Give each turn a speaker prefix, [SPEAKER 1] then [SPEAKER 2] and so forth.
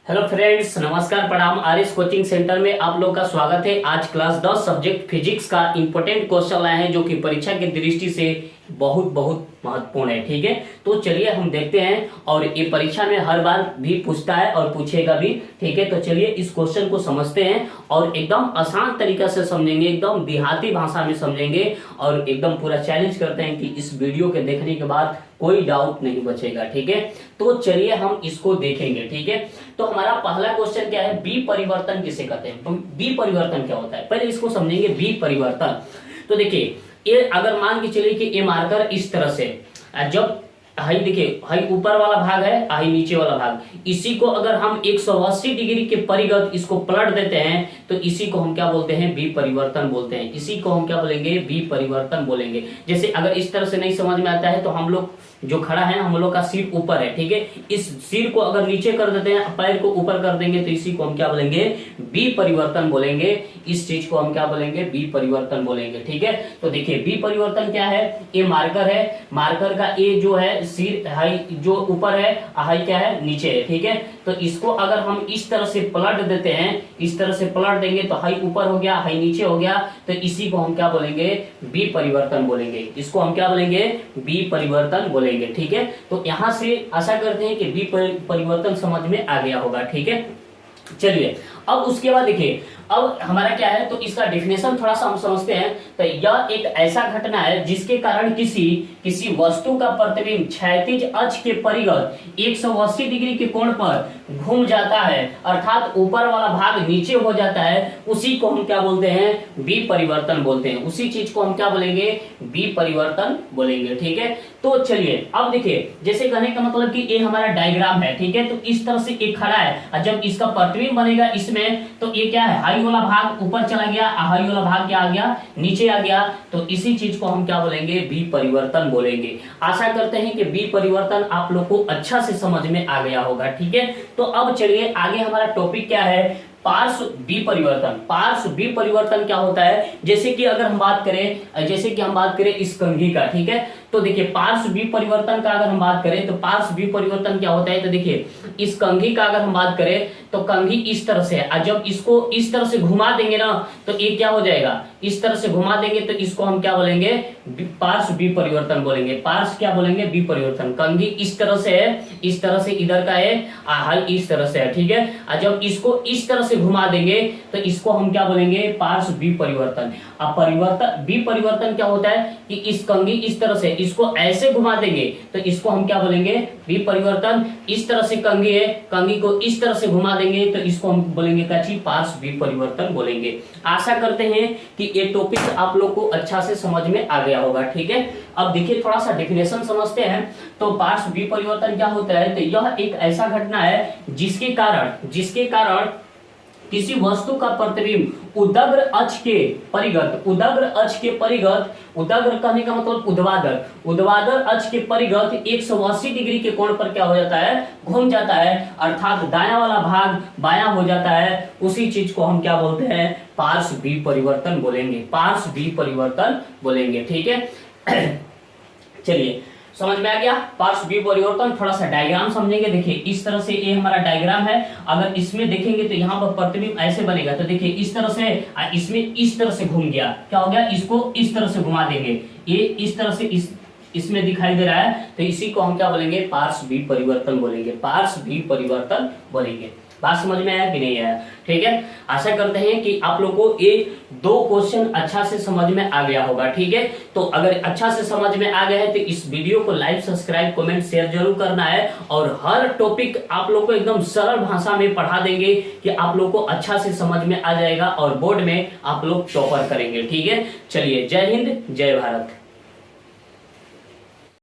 [SPEAKER 1] Hello friends, नमस्कार, प्रणाम। RS coaching centre में आप लोग का स्वागत है। आज क्लास 10 सब्जेक्ट फिजिक्स का इंपॉर्टेंट क्वेश्चन लाए हैं जो कि परीक्षा की दृष्टि से बहुत बहुत महत्वपूर्ण है। ठीक है, तो चलिए हम देखते हैं। और ये परीक्षा में हर बार भी पूछता है और पूछेगा भी। ठीक है, तो चलिए इस क्वेश्चन को समझते हैं और एकदम आसान तरीका से समझेंगे, एकदम देहाती भाषा में समझेंगे और एकदम पूरा चैलेंज करते हैं कि इस वीडियो के देखने के बाद कोई डाउट नहीं बचेगा। ठीक है, तो चलिए हम इसको देखेंगे। ठीक है, तो हमारा पहला क्वेश्चन क्या है, बी परिवर्तन किसे कहते हैं। बी परिवर्तन क्या होता है, पहले इसको समझेंगे। बी परिवर्तन, तो देखिए ये अगर मान के चलिए कि ये मार्कर इस तरह से, जब हाई देखिए, हाई ऊपर वाला भाग है, हाई नीचे वाला भाग, इसी को अगर हम 180 डिग्री के परिगत इसको पलट देते हैं तो इसी को हम क्या बोलते हैं, बी परिवर्तन बोलते हैं। इसी को हम क्या बोलेंगे, बी परिवर्तन बोलेंगे। जैसे अगर इस तरह से नहीं समझ में आता है तो हम लोग जो खड़ा है, हम लोग का सिर ऊपर है। ठीक है, इस सिर को अगर नीचे कर देते हैं, पैर को ऊपर कर देंगे तो इसी को हम क्या बोलेंगे, बी परिवर्तन बोलेंगे। इस चीज को हम क्या बोलेंगे, बी परिवर्तन बोलेंगे। ठीक है, तो देखिए बी परिवर्तन क्या है, ये मार्कर है, मार्कर का ए जो है सिर हाई जो ऊपर है, हाई क्या है, नीचे है। ठीक है, तो इसको अगर हम इस तरह से पलट देते हैं, इस तरह से पलट देंगे तो हाई ऊपर हो गया, हाई नीचे हो गया, तो इसी को हम क्या बोलेंगे, बी परिवर्तन बोलेंगे। इसको हम क्या बोलेंगे, बी परिवर्तन बोलेंगे। ठीक है, तो यहां से आशा करते हैं कि बी परिवर्तन समझ में आ गया होगा। ठीक है, चलिए अब उसके बाद देखिए अब हमारा क्या है, तो इसका डेफिनेशन थोड़ा सा हम समझते हैं। तो यह एक ऐसा घटना है जिसके कारण किसी वस्तु का प्रतिबिंब क्षैतिज अक्ष के परिगत 180 डिग्री के कोण पर घूम जाता है, अर्थात ऊपर वाला भाग नीचे हो जाता है। उसी को हम क्या बोलते हैं, बी परिवर्तन बोलते हैं। उसी चीज को हम क्या बोलेंगे, बी परिवर्तन बोलेंगे। ठीक है, तो चलिए अब देखिए, जैसे कहने का मतलब कि ये हमारा डायग्राम है। ठीक है, तो इस तरह से एक खड़ा है और जब इसका प्रतिबिंब बनेगा इसमें, तो ये क्या है, हाई वाला भाग ऊपर चला गया, हाई वाला भाग क्या आ गया, नीचे आ गया। तो इसी चीज को हम क्या बोलेंगे, बी परिवर्तन बोलेंगे। आशा करते हैं कि बी परिवर्तन आप लोग को अच्छा से समझ में आ गया होगा। ठीक है, तो अब चलिए आगे हमारा टॉपिक क्या है, पार्श्व बी परिवर्तन। पार्श्व बी परिवर्तन क्या होता है, जैसे कि अगर हम बात करें इस कंघी का। ठीक है, तो देखिए पार्श्व बी परिवर्तन का अगर हम बात करें तो पार्श्व बी परिवर्तन क्या होता है, तो देखिए इस कंघी का अगर हम बात करें तो कंघी इस तरह से है, जब इसको इस तरह से घुमा देंगे ना तो ये क्या हो जाएगा, इस तरह से घुमा देंगे तो इसको हम क्या बोलेंगे, पार्श्व बी परिवर्तन बोलेंगे। पार्श्व क्या बोलेंगे, बी परिवर्तन। कंघी इस तरह से है, इस तरह से इधर का है, हाई इस तरह से है। ठीक है, जब इसको इस तरह से घुमा देंगे तो इसको हम क्या बोलेंगे, पार्श्व बी परिवर्तन। अब परिवर्तन बी परिवर्तन क्या होता है कि इस कंघी इस तरह से, इसको ऐसे घुमा देंगे तो इसको हम क्या बोलेंगे, बी परिवर्तन। इस तरह से कंघी है, कंघी को इस तरह से घुमा देंगे तो इसको हम बोलेंगे क्या चीज, पार्श्व बी परिवर्तन बोलेंगे। आशा करते हैं कि ये टॉपिक आप लोग को अच्छा से समझ में आ गया होगा। ठीक है, अब देखिए थोड़ा सा डेफिनेशन समझते हैं। तो पार्श्व बी परिवर्तन क्या होता है, तो यह एक ऐसा घटना है जिसके कारण किसी वस्तु का प्रतिबिंब उदग्र अक्ष के परिगत, उदग्र कहने का मतलब ऊर्ध्वाधर अक्ष के परिगत 180 डिग्री के कोण पर क्या हो जाता है, घूम जाता है, अर्थात दायां वाला भाग बायां हो जाता है। उसी चीज को हम क्या बोलते हैं, पार्श्व बी परिवर्तन बोलेंगे। पार्श्व बी परिवर्तन बोलेंगे। ठीक है, चलिए समझ में आ गया पार्श्व बी परिवर्तन। थोड़ा सा डायग्राम समझेंगे। देखिए इस तरह से ये हमारा डायग्राम है, अगर इसमें देखेंगे तो यहाँ पर प्रतिबिंब ऐसे बनेगा। तो देखिए इस तरह से, इसमें इस तरह से घूम गया, क्या हो गया, इसको इस तरह से घुमा देंगे, ये इस तरह से इसमें दिखाई दे रहा है, तो इसी को हम क्या बोलेंगे, पार्श्व बी परिवर्तन बोलेंगे। पार्श्व बी परिवर्तन बोलेंगे। बात समझ में आया कि नहीं आया। ठीक है, आशा करते हैं कि आप लोगों को ये दो क्वेश्चन अच्छा से समझ में आ गया होगा। ठीक है, तो अगर अच्छा से समझ में आ गया है तो इस वीडियो को लाइक, सब्सक्राइब, कमेंट, शेयर जरूर करना है। और हर टॉपिक आप लोग को एकदम सरल भाषा में पढ़ा देंगे कि आप लोग को अच्छा से समझ में आ जाएगा और बोर्ड में आप लोग टॉपर करेंगे। ठीक है, चलिए जय हिंद, जय भारत।